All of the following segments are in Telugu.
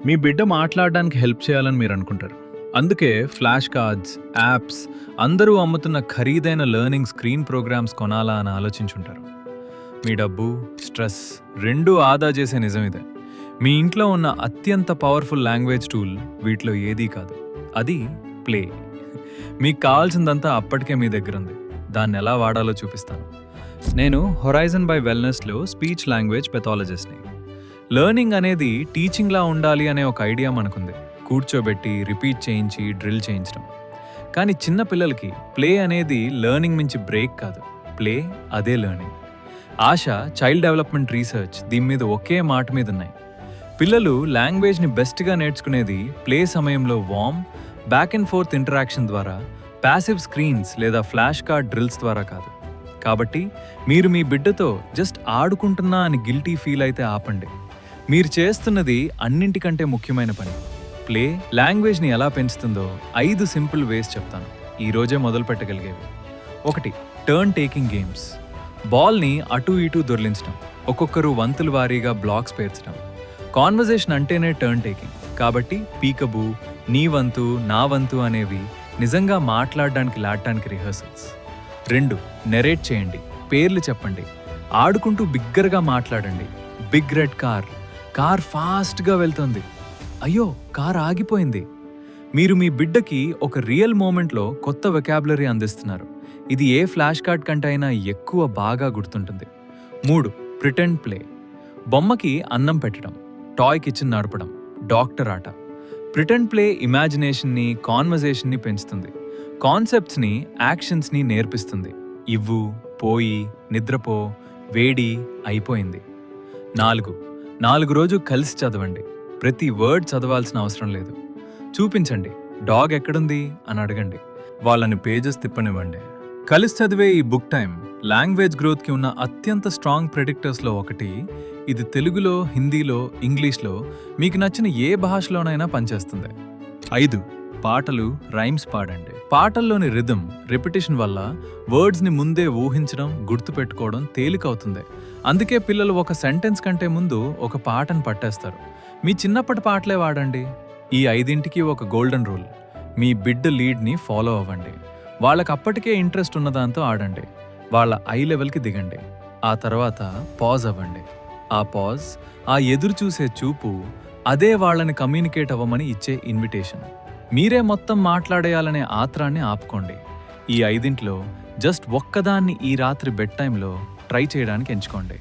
మీ బిడ్డ మాట్లాడడానికి హెల్ప్ చేయాలని మీరు అనుకుంటారు. అందుకే ఫ్లాష్ కార్డ్స్, యాప్స్, అందరూ అమ్ముతున్న ఖరీదైన లెర్నింగ్ స్క్రీన్ ప్రోగ్రామ్స్ కొనాలా అని ఆలోచించుంటారు. మీ డబ్బు, స్ట్రెస్ రెండూ ఆదా చేసే నిజం ఇదే. మీ ఇంట్లో ఉన్న అత్యంత పవర్ఫుల్ లాంగ్వేజ్ టూల్ వీటిలో ఏదీ కాదు. అది ప్లే. మీకు కావాల్సిందంతా అప్పటికే మీ దగ్గర ఉంది. దాన్ని ఎలా వాడాలో చూపిస్తాను. నేను హొరైజన్ బై వెల్నెస్లో స్పీచ్ లాంగ్వేజ్ పెథాలజిస్ట్ని. లెర్నింగ్ అనేది టీచింగ్లా ఉండాలి అనే ఒక ఐడియా మనకుంది. కూర్చోబెట్టి రిపీట్ చేయించి డ్రిల్ చేయించడం. కానీ చిన్న పిల్లలకి ప్లే అనేది లెర్నింగ్ మించి బ్రేక్ కాదు. ప్లే అదే లెర్నింగ్. ఆశ చైల్డ్ డెవలప్మెంట్ రీసెర్చ్ దీని మీద ఒకే మాట మీద ఉన్నాయి. పిల్లలు లాంగ్వేజ్ని బెస్ట్గా నేర్చుకునేది ప్లే సమయంలో warm, back and forth interaction ద్వారా, ప్యాసివ్ స్క్రీన్స్ లేదా ఫ్లాష్ కార్డ్ డ్రిల్స్ ద్వారా కాదు. కాబట్టి మీరు మీ బిడ్డతో జస్ట్ ఆడుకుంటున్నా అని గిల్టీ ఫీల్ అయితే ఆపండి. మీరు చేస్తున్నది అన్నింటికంటే ముఖ్యమైన పని. ప్లే లాంగ్వేజ్ని ఎలా పెంచుతుందో 5 సింపుల్ వేస్ చెప్తాను. ఈరోజే మొదలు పెట్టగలిగేవి. 1. Turn taking games. బాల్ని అటు ఇటు దొర్లించడం, ఒక్కొక్కరు వంతుల వారీగా బ్లాక్స్ పేర్చడం. కాన్వర్జేషన్ అంటేనే టర్న్ టేకింగ్. కాబట్టి పీకబూ, నీ వంతు, నా వంతు అనేవి నిజంగా మాట్లాడడానికి లాడటానికి రిహర్సల్స్. 2. నెరేట్ చేయండి, పేర్లు చెప్పండి, ఆడుకుంటూ బిగ్గరగా మాట్లాడండి. బిగ్ రెడ్ కార్ ఫాస్ట్గా వెళ్తుంది. అయ్యో, కార్ ఆగిపోయింది. మీరు మీ బిడ్డకి ఒక రియల్ మూమెంట్లో కొత్త వెకాబులరీ అందిస్తున్నారు. ఇది ఏ ఫ్లాష్ కార్డ్ కంటే అయినా ఎక్కువ బాగా గుర్తుంటుంది. 3. Pretend play. బొమ్మకి అన్నం పెట్టడం, టాయ్ కిచెన్ నడపడం, డాక్టర్ ఆట. ప్రిటెండ్ ప్లే ఇమాజినేషన్ని, కాన్వర్జేషన్ని పెంచుతుంది. కాన్సెప్ట్స్ని, యాక్షన్స్ని నేర్పిస్తుంది. ఇవ్వు, పోయి, నిద్రపో, వేడి, అయిపోయింది. 4 రోజు కలిసి చదవండి. ప్రతి వర్డ్ చదవాల్సిన అవసరం లేదు. చూపించండి, డాగ్ ఎక్కడుంది అని అడగండి. వాళ్ళని పేజెస్ తిప్పనివ్వండి. కలిసి చదివే ఈ బుక్ టైం లాంగ్వేజ్ గ్రోత్కి ఉన్న అత్యంత స్ట్రాంగ్ ప్రెడిక్టర్స్లో ఒకటి. ఇది తెలుగులో, హిందీలో, ఇంగ్లీష్లో మీకు నచ్చిన ఏ భాషలోనైనా పనిచేస్తుంది. 5. పాటలు, రైమ్స్ పాడండి. పాటల్లోని రిథమ్, రిపిటేషన్ వల్ల వర్డ్స్ని ముందే ఊహించడం, గుర్తుపెట్టుకోవడం తేలికవుతుంది. అందుకే పిల్లలు ఒక సెంటెన్స్ కంటే ముందు ఒక పాటను పట్టేస్తారు. మీ చిన్నప్పటి పాటలే వాడండి. ఈ 5ంటికి ఒక గోల్డెన్ రూల్. మీ బిడ్డ లీడ్ని ఫాలో అవ్వండి. వాళ్ళకి అప్పటికే ఇంట్రెస్ట్ ఉన్నదాంతో ఆడండి. వాళ్ళ ఐ లెవెల్కి దిగండి. ఆ తర్వాత పాజ్ అవ్వండి. ఆ పాజ్, ఆ ఎదురు చూసే చూపు, అదే వాళ్ళని కమ్యూనికేట్ అవ్వమని ఇచ్చే ఇన్విటేషన్. మీరే మొత్తం మాట్లాడేయాలనే ఆత్రాన్ని ఆపుకోండి. ఈ 5ంటిలో జస్ట్ ఒక్కదాన్ని ఈ రాత్రి బెడ్ టైంలో ట్రై చేయడానికి ఎంచుకోండి.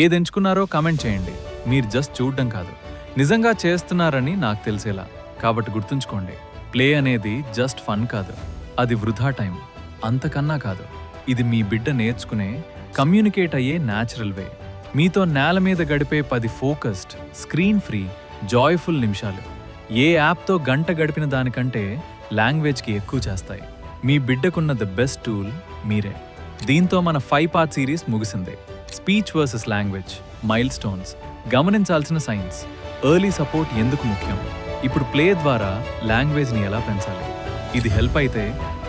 ఏది ఎంచుకున్నారో కమెంట్ చేయండి. మీరు జస్ట్ చూడడం కాదు, నిజంగా చేస్తున్నారని నాకు తెలిసేలా. కాబట్టి గుర్తుంచుకోండి, ప్లే అనేది జస్ట్ ఫన్ కాదు. అది వృధా టైం, అంతకన్నా కాదు. ఇది మీ బిడ్డ నేర్చుకునే, కమ్యూనికేట్ అయ్యే న్యాచురల్ వే. మీతో నేల మీద గడిపే 10 ఫోకస్డ్, స్క్రీన్ ఫ్రీ, జాయ్ఫుల్ నిమిషాలు ఏ యాప్తో గంట గడిపిన దానికంటే లాంగ్వేజ్కి ఎక్కువ చేస్తాయి. మీ బిడ్డకున్న ద బెస్ట్ టూల్ మీరే. దీంతో మన 5 పార్ట్ సిరీస్ ముగిసింది. Speech versus language, mile stones, గమనించాల్సిన సైన్స్, ఎర్లీ సపోర్ట్ ఎందుకు ముఖ్యం, ఇప్పుడు ప్లే ద్వారా లాంగ్వేజ్ని ఎలా పెంచాలి. ఇది హెల్ప్ అయితే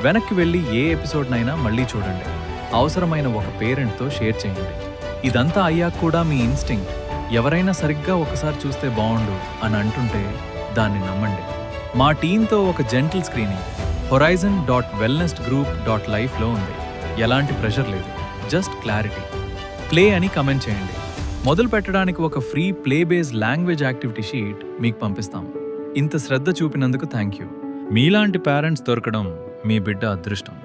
వెనక్కి వెళ్ళి ఏ ఎపిసోడ్నైనా మళ్ళీ చూడండి. అవసరమైన ఒక పేరెంట్తో షేర్ చేయండి. ఇదంతా అయ్యాక కూడా మీ ఇన్స్టింక్ట్ ఎవరైనా సరిగ్గా ఒకసారి చూస్తే బాగుండు అని అంటుంటే దాన్ని నమ్మండి. మా టీంతో ఒక జెంటిల్ స్క్రీనింగ్ horizon.wellnessgroup.life ఉంది. ఎలాంటి ప్రెషర్ లేదు, జస్ట్ క్లారిటీ. ప్లే అని కమెంట్ చేయండి. మొదలు పెట్టడానికి ఒక free play base language activity sheet మీకు పంపిస్తాం. ఇంత శ్రద్ధ చూపినందుకు థ్యాంక్ యూ. మీలాంటి పేరెంట్స్ దొరకడం మీ బిడ్డ అదృష్టం.